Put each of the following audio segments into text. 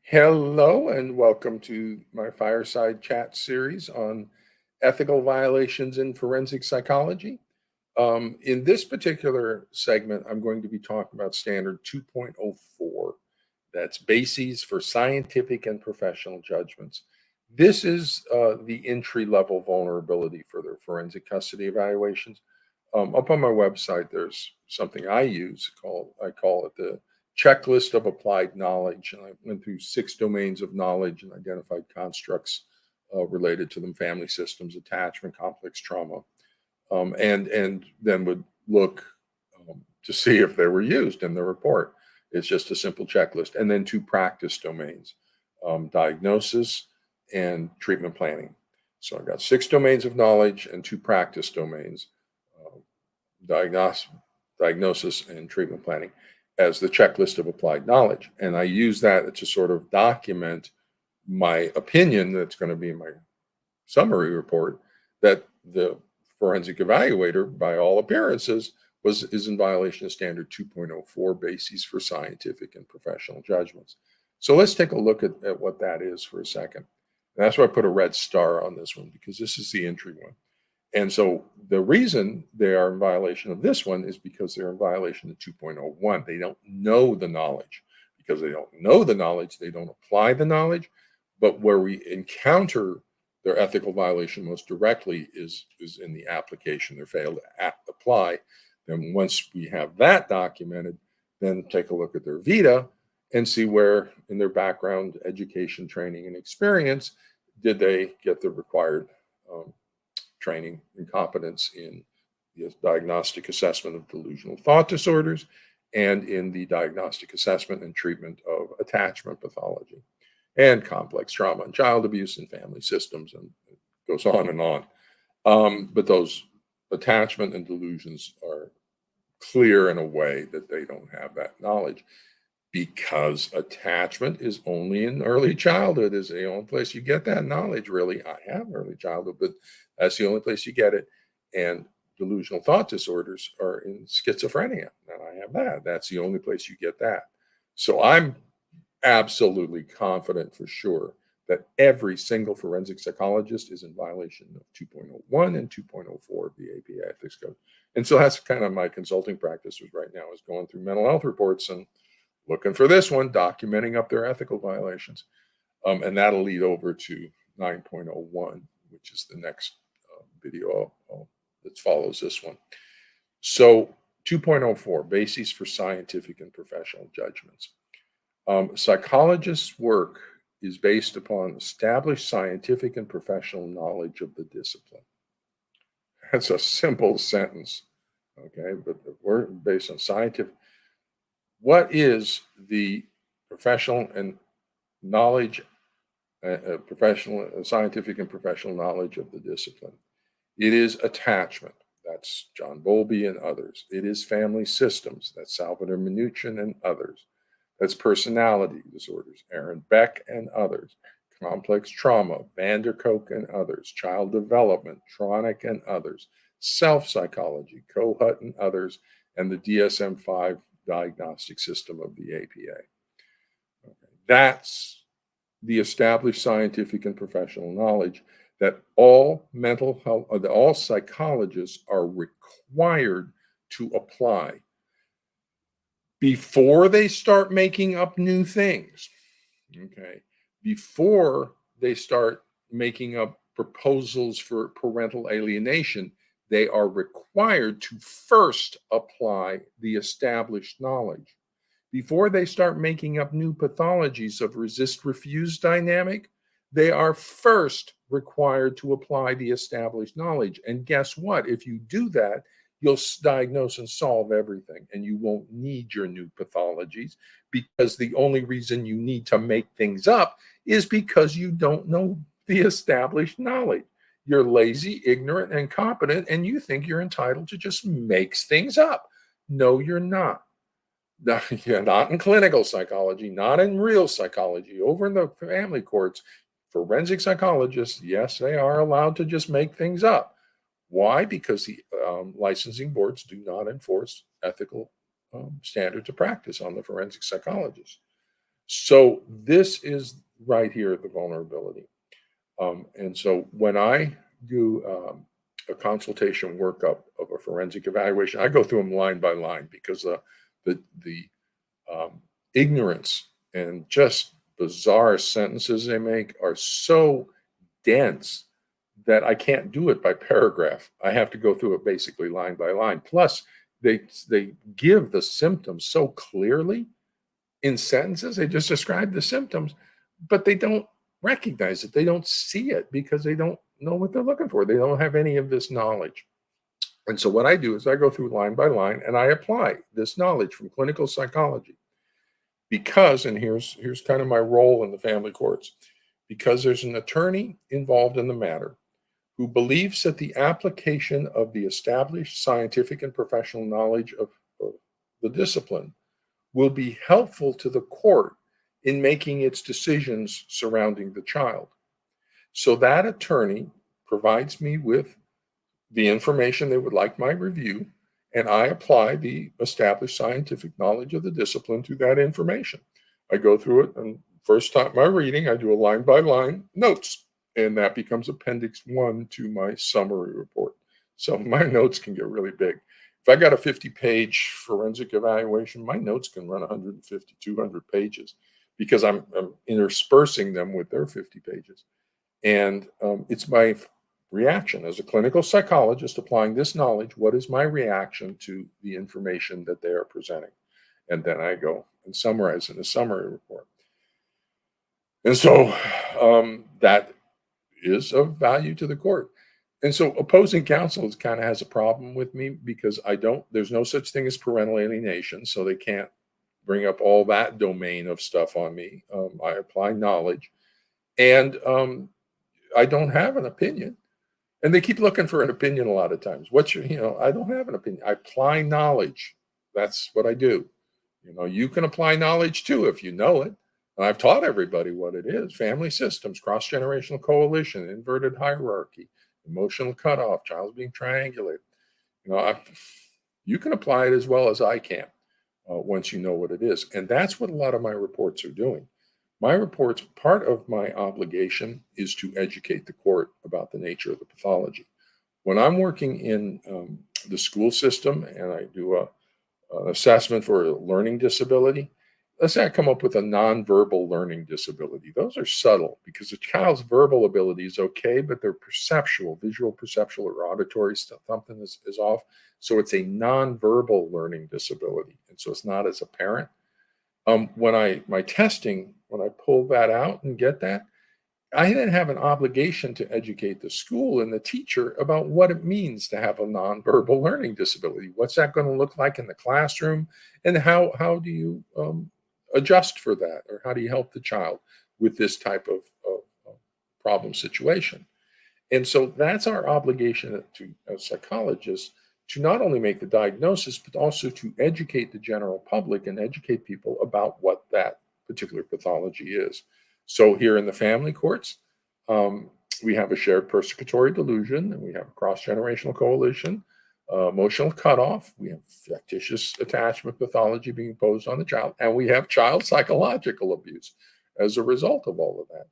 Hello, and welcome to my fireside chat series on ethical violations in forensic psychology. In this particular segment, I'm going to be talking about Standard 2.04. That's Bases for Scientific and Professional Judgments. This is the entry level vulnerability for the forensic custody evaluations. Up on my website, there's something I use called I call it the checklist of applied knowledge. And I went through 6 domains of knowledge and identified constructs related to them: family systems, attachment, complex trauma, and then would look to see if they were used in the report. It's just a simple checklist, and then 2 practice domains: diagnosis and treatment planning. So I've got 6 domains of knowledge and 2 practice domains: uh, diagnosis, diagnosis and treatment planning as the checklist of applied knowledge. And I use that to sort of document my opinion that's going to be in my summary report that the forensic evaluator, by all appearances, is in violation of Standard 2.04, Bases for Scientific and Professional Judgments. So let's take a look at what that is for a second. And that's why I put a red star on this one, because this is the entry one. And so the reason they are in violation of this one is because they're in violation of 2.01. They don't know the knowledge. Because they don't know the knowledge, they don't apply the knowledge. But where we encounter their ethical violation most directly is in the application. They fail to apply. Then once we have that documented, then take a look at their vita and see where in their background, education, training, and experience did they get the required training and competence in the diagnostic assessment of delusional thought disorders and in the diagnostic assessment and treatment of attachment pathology and complex trauma and child abuse and family systems, and it goes on and on. But those attachment and delusions are clear in a way that they don't have that knowledge, because attachment is only in early childhood, is the only place you get that knowledge. Really, I have early childhood, but that's the only place you get it. And delusional thought disorders are in schizophrenia, and I have that. That's the only place you get that. So I'm absolutely confident for sure that every single forensic psychologist is in violation of 2.01 and 2.04 of the APA Ethics Code. And so that's kind of my consulting practice right now, is going through mental health reports and looking for this one, documenting up their ethical violations. And that'll lead over to 9.01, which is the next video that follows this one. So 2.04, Bases for Scientific and Professional Judgments. Psychologists' work is based upon established scientific and professional knowledge of the discipline. That's a simple sentence, okay? But we're based on scientific. What is the professional and knowledge, professional, scientific and professional knowledge of the discipline? It is attachment. That's John Bowlby and others. It is family systems. That's Salvador Minuchin and others. That's personality disorders, Aaron Beck and others. Complex trauma, Van der Kolk and others. Child development, Tronick and others. Self-psychology, Kohut and others, and the DSM-5 diagnostic system of the APA. Okay. That's the established scientific and professional knowledge that all mental health, all psychologists are required to apply before they start making up new things. Okay. Before they start making up proposals for parental alienation, they are required to first apply the established knowledge. Before they start making up new pathologies of resist refuse dynamic, they are first required to apply the established knowledge. And guess what? If you do that, you'll diagnose and solve everything, and you won't need your new pathologies, because the only reason you need to make things up is because you don't know the established knowledge. You're lazy, ignorant, and incompetent, and you think you're entitled to just make things up. No, you're not. Not in clinical psychology, not in real psychology. Over in the family courts, forensic psychologists, yes, they are allowed to just make things up. Why? Because the licensing boards do not enforce ethical standards of practice on the forensic psychologists. So this is right here, the vulnerability. And so when I do a consultation workup of a forensic evaluation, I go through them line by line because the ignorance and just bizarre sentences they make are so dense that I can't do it by paragraph. I have to go through it basically line by line. Plus, they give the symptoms so clearly in sentences. They just describe the symptoms, but they don't recognize it. They don't see it because they don't know what they're looking for. They don't have any of this knowledge. And so what I do is I go through line by line and I apply this knowledge from clinical psychology because, and here's kind of my role in the family courts, because there's an attorney involved in the matter who believes that the application of the established scientific and professional knowledge of the discipline will be helpful to the court in making its decisions surrounding the child. So that attorney provides me with the information they would like my review, and I apply the established scientific knowledge of the discipline to that information. I go through it, and first time my reading, I do a line by line notes, and that becomes Appendix 1 to my summary report. So my notes can get really big. If I got a 50-page forensic evaluation, my notes can run 150, 200 pages because I'm interspersing them with their 50 pages. And it's my reaction as a clinical psychologist applying this knowledge. What is my reaction to the information that they are presenting? And then I go and summarize in a summary report. And so that is of value to the court. And so opposing counsel kind of has a problem with me because there's no such thing as parental alienation. So they can't bring up all that domain of stuff on me. I apply knowledge and I don't have an opinion. And they keep looking for an opinion a lot of times. I don't have an opinion. I apply knowledge. That's what I do. You can apply knowledge too if you know it. And I've taught everybody what it is: family systems, cross-generational coalition, inverted hierarchy, emotional cutoff, child's being triangulated. You can apply it as well as I can once you know what it is. And that's what a lot of my reports are doing. My reports, part of my obligation is to educate the court about the nature of the pathology. When I'm working in the school system and I do an assessment for a learning disability, let's say I come up with a nonverbal learning disability. Those are subtle because the child's verbal ability is okay, but their perceptual, visual, perceptual, or auditory something is off. So it's a nonverbal learning disability. And so it's not as apparent. My testing, when I pull that out and get that, I then have an obligation to educate the school and the teacher about what it means to have a nonverbal learning disability. What's that going to look like in the classroom? And how do you adjust for that? Or how do you help the child with this type of problem situation? And so that's our obligation as psychologists, to not only make the diagnosis, but also to educate the general public and educate people about what that particular pathology is. So here in the family courts, we have a shared persecutory delusion, and we have a cross-generational coalition, emotional cutoff, we have factitious attachment pathology being imposed on the child, and we have child psychological abuse as a result of all of that.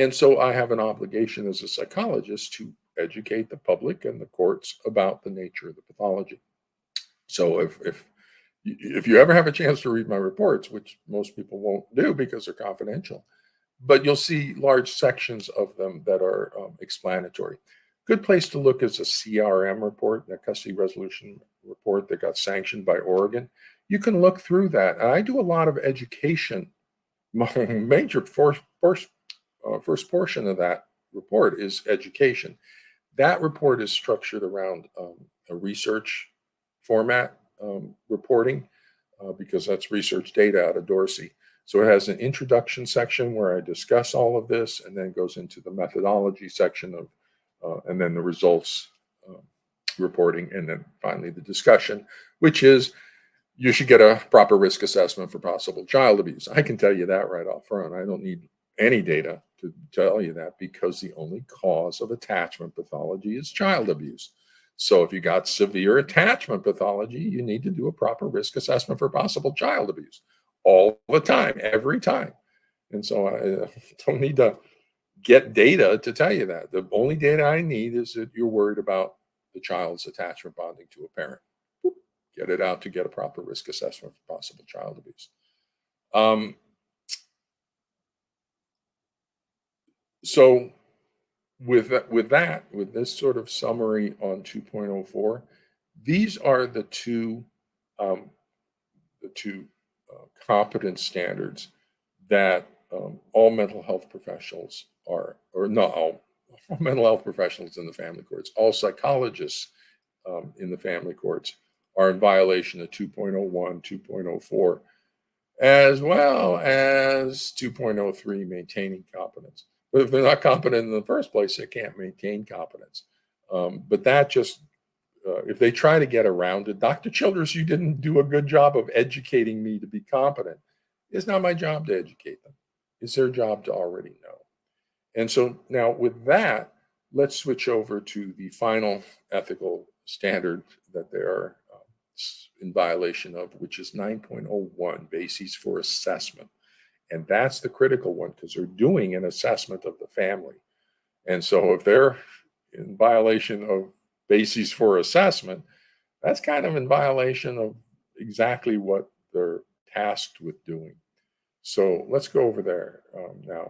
And so I have an obligation as a psychologist to educate the public and the courts about the nature of the pathology. So if you ever have a chance to read my reports, which most people won't do because they're confidential, but you'll see large sections of them that are explanatory. Good place to look is a CRM report, the custody resolution report that got sanctioned by Oregon. You can look through that. And I do a lot of education. My major first portion of that report is education. That report is structured around a research format reporting because that's research data out of Dorsey. So it has an introduction section where I discuss all of this, and then goes into the methodology section and then the results reporting, and then finally the discussion, which is you should get a proper risk assessment for possible child abuse. I can tell you that right off front. I don't need any data to tell you that because the only cause of attachment pathology is child abuse. So if you got severe attachment pathology, you need to do a proper risk assessment for possible child abuse. all the time, every time. And so I don't need to get data to tell you that. The only data I need is that you're worried about the child's attachment bonding to a parent. Get it out to get a proper risk assessment for possible child abuse. Um, so with this sort of summary on 2.04, these are um, the two competence standards that all mental health professionals are, or not all mental health professionals in the family courts, all psychologists in the family courts are in violation of 2.01, 2.04, as well as 2.03, maintaining competence. But if they're not competent in the first place, they can't maintain competence. But that just, if they try to get around it, Dr. Childress, you didn't do a good job of educating me to be competent. It's not my job to educate them. It's their job to already know. And so now with that, let's switch over to the final ethical standard that they are in violation of, which is 9.01, bases for assessment. And that's the critical one because they're doing an assessment of the family. And so if they're in violation of bases for assessment, that's kind of in violation of exactly what they're tasked with doing. So let's go over there now.